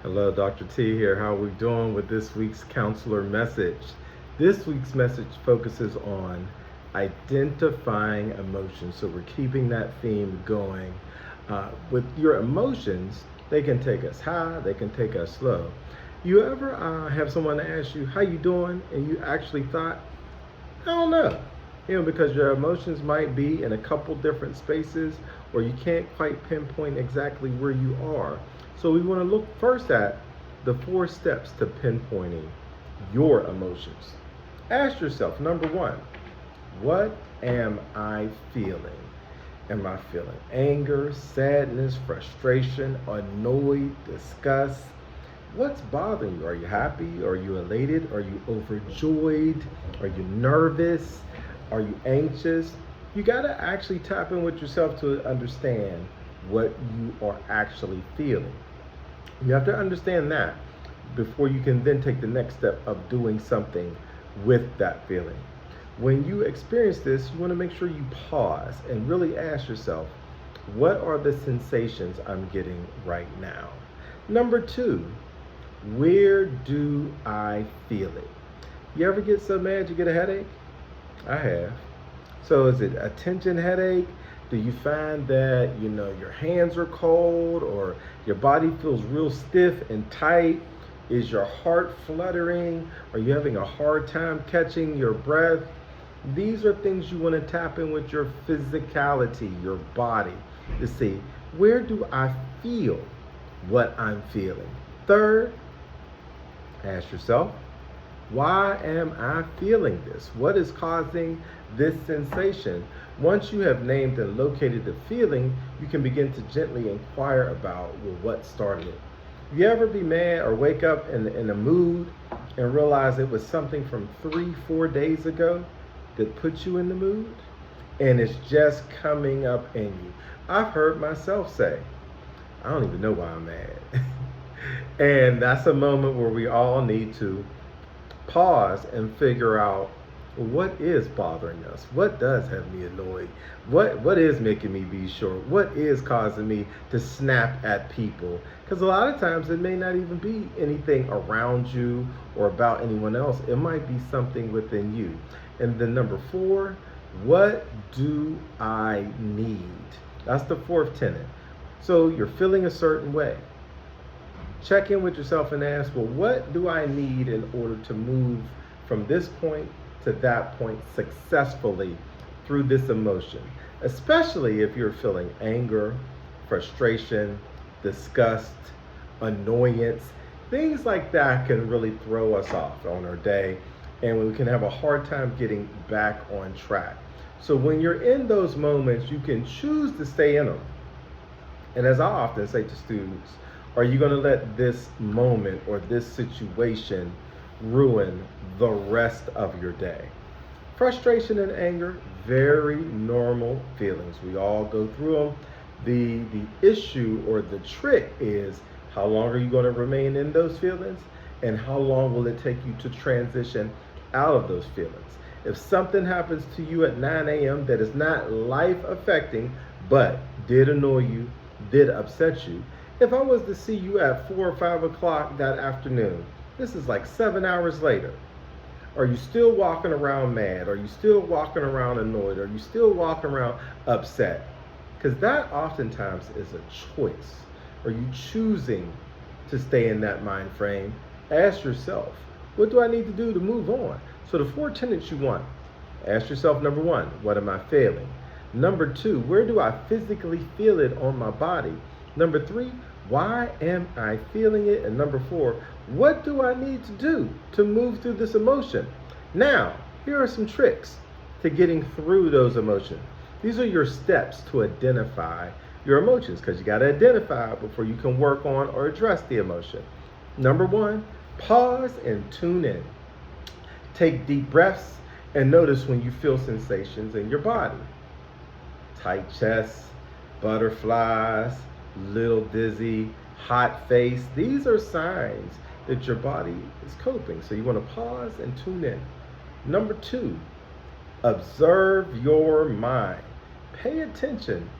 Hello, Dr. T here. How are we doing with this week's counselor message? This week's message focuses on identifying emotions. So we're keeping that theme going. With your emotions, they can take us high, they can take us low. You ever have someone ask you, how you doing? And you actually thought, I don't know. Because your emotions might be in a couple different spaces or you can't quite pinpoint exactly where you are. So we want to look first at the 4 steps to pinpointing your emotions. Ask yourself, number one, what am I feeling? Am I feeling anger, sadness, frustration, annoyed, disgust? What's bothering you? Are you happy? Are you elated? Are you overjoyed? Are you nervous? Are you anxious? You got to actually tap in with yourself to understand what you are actually feeling. You have to understand that before you can then take the next step of doing something with that feeling. When you experience this, you want to make sure you pause and really ask yourself, what are the sensations I'm getting right now? Number two, where do I feel it? You ever get so mad you get a headache? I have. So is it a tension headache? Do you find that your hands are cold or your body feels real stiff and tight? Is your heart fluttering? Are you having a hard time catching your breath? These are things you want to tap in with your physicality, your body, to see, where do I feel what I'm feeling? Third, ask yourself, why am I feeling this? What is causing this sensation? Once you have named and located the feeling, you can begin to gently inquire about, well, what started it. You ever be mad or wake up in a mood and realize it was something from 3, 4 days ago that put you in the mood? And it's just coming up in you. I've heard myself say, I don't even know why I'm mad. And that's a moment where we all need to pause and figure out what is bothering us, what does have me annoyed, what is making me be short, what is causing me to snap at people, because a lot of times it may not even be anything around you or about anyone else. It might be something within you. And then number 4, what do I need? That's the 4th tenet. So you're feeling a certain way. Check in with yourself and ask, well, what do I need in order to move from this point to that point successfully through this emotion? Especially if you're feeling anger, frustration, disgust, annoyance. Things like that can really throw us off on our day, and we can have a hard time getting back on track. So when you're in those moments, you can choose to stay in them. And as I often say to students, are you going to let this moment or this situation ruin the rest of your day? Frustration and anger, very normal feelings. We all go through them. The issue or the trick is, how long are you going to remain in those feelings? And how long will it take you to transition out of those feelings? If something happens to you at 9 a.m. that is not life affecting, but did annoy you, did upset you, if I was to see you at 4 or 5 o'clock that afternoon, this is like 7 hours later, are you still walking around mad? Are you still walking around annoyed? Are you still walking around upset? Because that oftentimes is a choice. Are you choosing to stay in that mind frame? Ask yourself, what do I need to do to move on? So the 4 tenets you want. Ask yourself, number 1, what am I feeling? Number 2, where do I physically feel it on my body? Number 3, why am I feeling it? And number 4, what do I need to do to move through this emotion? Now, here are some tricks to getting through those emotions. These are your steps to identify your emotions, because you got to identify before you can work on or address the emotion. Number 1, pause and tune in. Take deep breaths and notice when you feel sensations in your body. Tight chest, butterflies, little dizzy, hot face. These are signs that your body is coping. So you want to pause and tune in. Number 2, observe your mind. Pay attention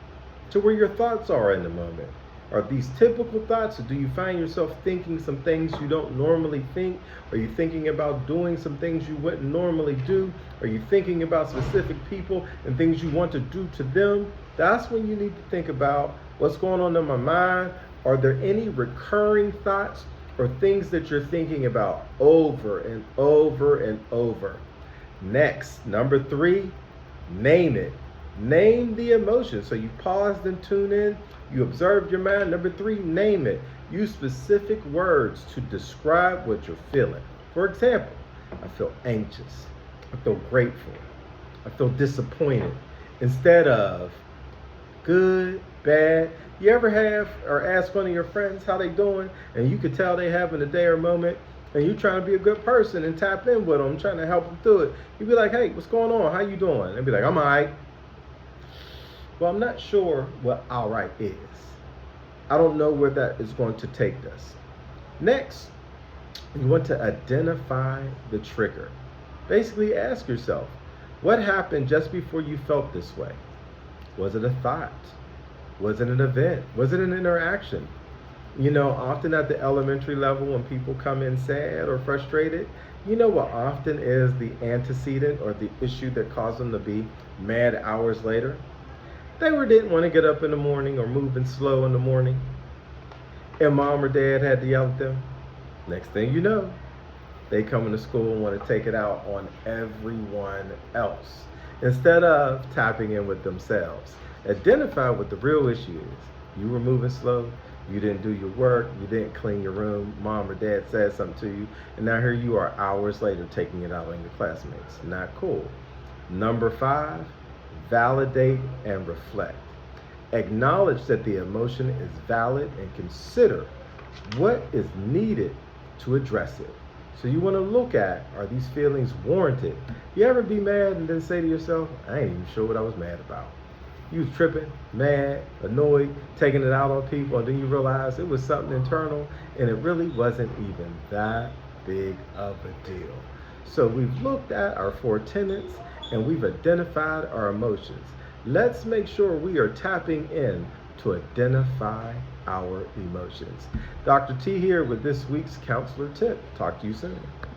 to where your thoughts are in the moment. Are these typical thoughts, or do you find yourself thinking some things you don't normally think? Are you thinking about doing some things you wouldn't normally do? Are you thinking about specific people and things you want to do to them? That's when you need to think about what's going on in my mind. Are there any recurring thoughts or things that you're thinking about over and over and over? Next, number 3, name it. Name the emotion. So you paused and tuned in, you observed your mind. Number 3, name it. Use specific words to describe what you're feeling. For example, I feel anxious, I feel grateful, I feel disappointed, instead of good, bad. You ever have or ask one of your friends how they doing, and you could tell they having a day or moment, and you trying to be a good person and tap in with them, trying to help them through it. You'd be like, hey, what's going on? How you doing? They'd be like, I'm all right. Well, I'm not sure what all right is. I don't know where that is going to take us. Next, you want to identify the trigger. Basically ask yourself, what happened just before you felt this way? Was it a thought? Was it an event? Was it an interaction? You know, often at the elementary level, when people come in sad or frustrated, you know what often is the antecedent or the issue that caused them to be mad hours later? They didn't want to get up in the morning or moving slow in the morning, and mom or dad had to yell at them. Next thing you know, they come into school and want to take it out on everyone else instead of tapping in with themselves. Identify what the real issue is. You were moving slow, you didn't do your work, you didn't clean your room, mom or dad said something to you, and now here you are hours later taking it out on your classmates. Not cool. Number 5, validate and reflect. Acknowledge that the emotion is valid and consider what is needed to address it. So you want to look at, are these feelings warranted? You ever be mad and then say to yourself, I ain't even sure what I was mad about. You was tripping, mad, annoyed, taking it out on people, and then you realize it was something internal and it really wasn't even that big of a deal. So we've looked at our 4 tenets and we've identified our emotions. Let's make sure we are tapping in to identify our emotions. Dr. T here with this week's counselor tip. Talk to you soon.